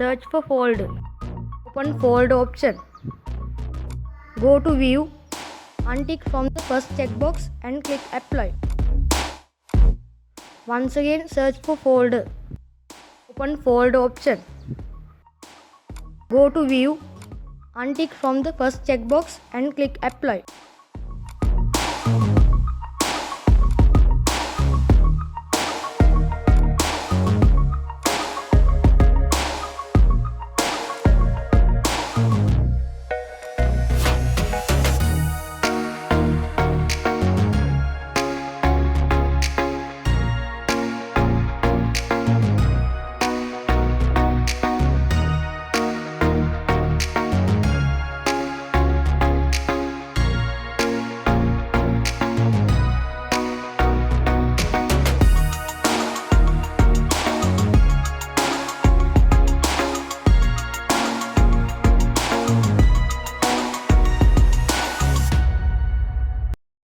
search for folder. Open folder option. Go to view, untick from the first checkbox and click apply. Once again search for folder. Open folder option. Go to view, untick from the first checkbox and click apply.